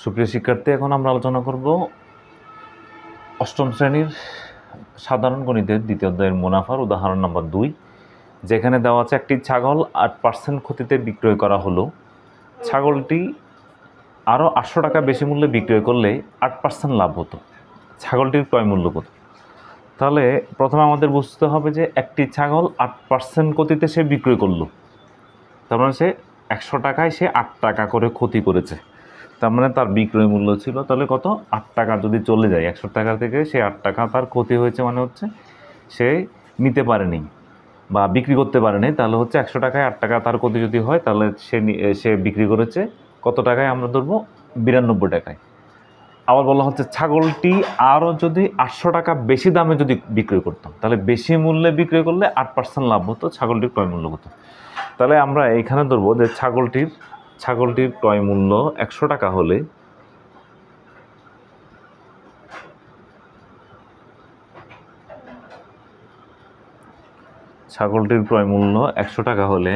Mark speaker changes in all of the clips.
Speaker 1: সুপ্রিয় শিক্ষার্থী, এখন আমরা আলোচনা করব অষ্টম শ্রেণীর সাধারণ গণিতের দ্বিতীয় অধ্যায়ের মুনাফার উদাহরণ নম্বর 2, যেখানে দেওয়া আছে একটি ছাগল 8% ক্ষতিতে বিক্রয় করা হলো। ছাগলটি আরও 800 টাকা বেশি মূল্যে বিক্রয় করলে 8% লাভ হতো। ছাগলটির ক্রয় মূল্য কত? তাহলে প্রথমে আমাদের বুঝতে হবে যে একটি ছাগল 8% ক্ষতিতে সে বিক্রয় করলো, তার মানে সে 100 টাকায় সে 8 টাকা করে ক্ষতি করেছে। তার মানে তার বিক্রয় মূল্য ছিল তাহলে কত? 8 টাকা যদি চলে যায় 100 টাকা থেকে, সে 8 টাকা তার ক্ষতি হয়েছে, মানে হচ্ছে সে নিতে পারেনি বা বিক্রি করতে পারেনি। তাহলে হচ্ছে 100 টাকায় 8 টাকা তার ক্ষতি যদি হয়, তাহলে সে বিক্রি করেছে কত টাকায়? আমরা ধরবো 92 টাকায়। আবার বলা হচ্ছে ছাগলটি আরও যদি 800 টাকা বেশি দামে যদি বিক্রয় করতাম, তাহলে বেশি মূল্যে বিক্রয় করলে 8% লাভ হতো। ছাগলটির ক্রয় মূল্য কত? তাহলে আমরা এইখানে ধরবো যে ছাগলটির ক্রয় মূল্য 100 টাকা হলে ছাগলটির ক্রয় মূল্য 100 টাকা হলে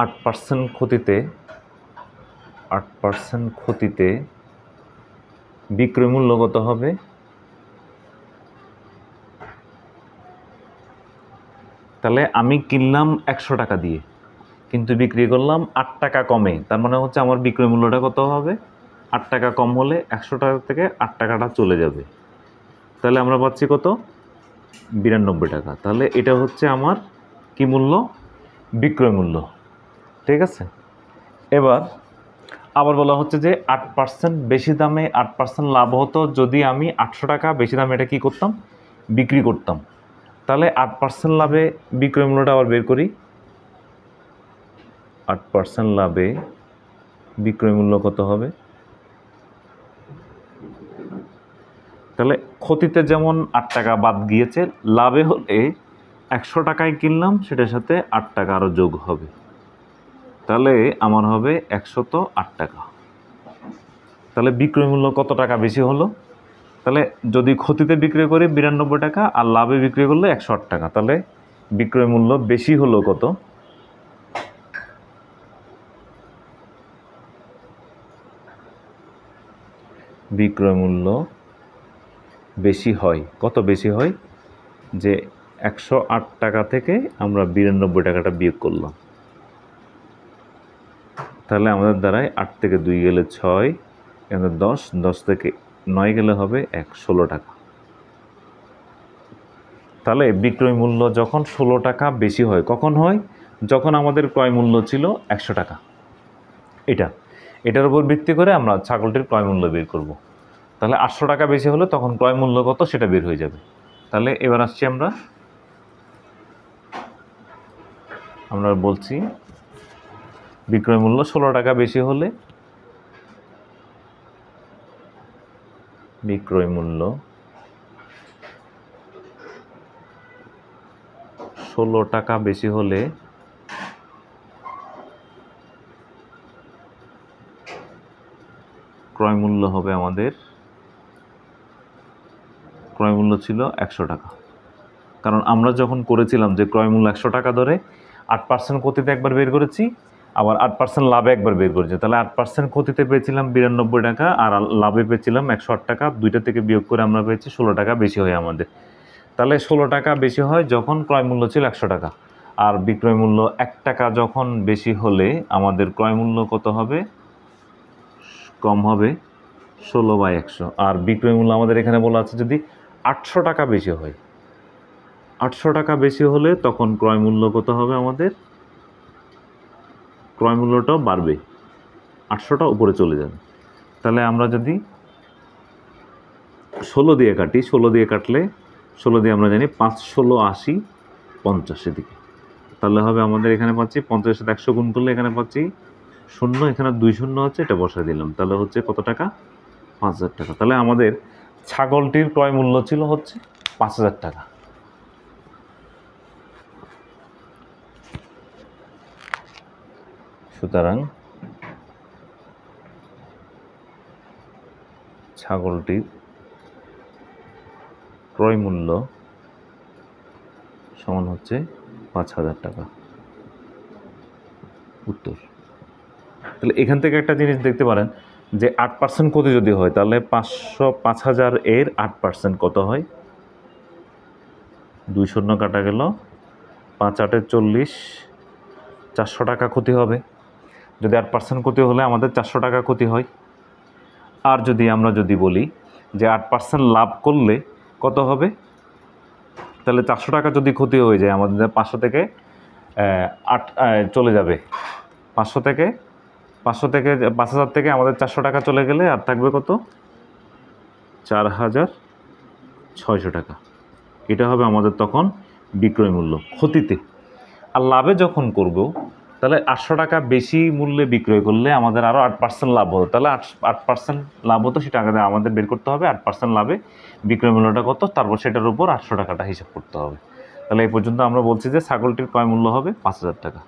Speaker 1: 8% ক্ষতিতে বিক্রয় মূল্য কত হবে? তাহলে আমি কিনলাম 100 টাকা দিয়ে, কিন্তু বিক্রি করলাম 8 টাকা কমে। তার মানে হচ্ছে আমার বিক্রয় মূল্যটা কত হবে? 8 টাকা কম হলে 100 টাকা থেকে 8 টাকাটা চলে যাবে। তাহলে আমরা পাচ্ছি কত? 92 টাকা। তাহলে এটা হচ্ছে আমার কি মূল্য? বিক্রয় মূল্য। ঠিক আছে। এবার আবার বলা হচ্ছে যে 8% বেশি দামে 8% লাভ হতো যদি আমি 800 টাকা বেশি দামে এটা কি করতাম? বিক্রি করতাম। তাহলে 8% লাভে বিক্রয় মূল্যটা আবার বের করি। 8% লাভে বিক্রয় মূল্য কত হবে? তাহলে ক্ষতিতে যেমন 8 টাকা বাদ গিয়েছে, লাভে হলে 100 টাকায় কিনলাম, সেটার সাথে 8 টাকা আরও যোগ হবে। তাহলে আমার হবে 108 টাকা। তাহলে বিক্রয় মূল্য কত টাকা বেশি হলো? তাহলে যদি ক্ষতিতে বিক্রি করি 92 টাকা আর লাভে বিক্রি করলে 108 টাকা, তাহলে বিক্রয় মূল্য বেশি হলো কত? বিক্রয় মূল্য বেশি হয়। কত বেশি হয়? যে 108 টাকা থেকে আমরা 92 টাকাটা বিয়োগ করলাম, তাহলে আমাদের দ্বারায় 8 থেকে 2 গেলে 6, এখানে 10 থেকে 9 গেলে হবে 16 টাকা। তাহলে বিক্রয় মূল্য যখন 16 টাকা বেশি হয়, কখন হয়? যখন আমাদের ক্রয় মূল্য ছিল 100 টাকা। এটার উপর ভিত্তি করে আমরা ছাগলটির ক্রয় মূল্য বের করব। তাহলে 800 টাকা বেশি হলে তখন ক্রয় মূল্য কত সেটা বের হয়ে যাবে। তাহলে এবার আসছি আমরা বলছি বিক্রয় মূল্য 16 টাকা বেশি হলে বিক্রয় মূল্য 16 টাকা বেশি হলে ক্রয় মূল্য হবে আমাদের, ক্রয় মূল্য ছিল 100 টাকা। কারণ আমরা যখন করেছিলাম যে ক্রয় মূল্য 100 টাকা ধরে 8% ক্ষতিতে একবার বের করেছি, আবার 8% লাভে একবার বের করেছি। তাহলে 8% ক্ষতিতে পেয়েছিলাম 92 টাকা আর লাভে পেয়েছিলাম 108 টাকা। দুইটা থেকে বিয়োগ করে আমরা পেয়েছি 16 টাকা বেশি হয় আমাদের। তাহলে 16 টাকা বেশি হয় যখন ক্রয় মূল্য ছিল 100 টাকা, আর বিক্রয় মূল্য 1 টাকা যখন বেশি হলে আমাদের ক্রয় মূল্য কত হবে? কম হবে 16/100। আর বিক্রয় মূল্য আমাদের এখানে বলা আছে যদি 800 টাকা বেশি হয়, 800 টাকা বেশি হলে তখন ক্রয় মূল্য কত হবে আমাদের? ক্রয় মূল্যটাও বাড়বে, 800টা উপরে চলে যাবে। তাহলে আমরা যদি 16 দিয়ে কাটি, 16 দিয়ে কাটলে 16 দিয়ে আমরা জানি 5 16 80 50 এদিকে। তাহলে হবে আমাদের এখানে পাচ্ছি 50-এর সাথে 100 গুণ করলে এখানে পাচ্ছি 0, এখানে 2 শূন্য হচ্ছে, এটা বসায় দিলাম। তাহলে হচ্ছে কত টাকা? 5000 টাকা। তাহলে আমাদের ছাগলটির ক্রয় মূল্য ছিল হচ্ছে 5000 টাকা। সুতরাং ছাগলটির ক্রয় মূল্য সমান হচ্ছে 5000 টাকা। উত্তর। তাহলে এখান থেকে একটা জিনিস দেখতে পারেন যে 8% ক্ষতি যদি হয় তাহলে 5,000 এর 8% কত হয়? 2 শূন্য কাটা গেল, 5 8 40, 400 টাকা ক্ষতি হবে। যদি 8% ক্ষতি হলে আমাদের 400 টাকা ক্ষতি হয়। আর যদি আমরা বলি যে 8% লাভ করলে কত হবে, তাহলে 400 টাকা যদি ক্ষতি হয়ে যায় আমাদের 500 থেকে 8 চলে যাবে। 500 থেকে 5,000 থেকে আমাদের 400 টাকা চলে গেলে আর থাকবে কত? 4,600 টাকা। এটা হবে আমাদের তখন বিক্রয় মূল্য ক্ষতিতে। আর লাভে যখন করব তাহলে 800 টাকা বেশি মূল্যে বিক্রয় করলে আমাদের আরও 8% লাভ হতো। তাহলে 8% লাভ হতো, সেটা আগে আমাদের বের করতে হবে। 8% লাভে বিক্রয় মূল্যটা কত, তারপর সেটার উপর 800 টাকাটা হিসাব করতে হবে। তাহলে এই পর্যন্ত আমরা বলছি যে ছাগলটির ক্রয় মূল্য হবে 5,000 টাকা।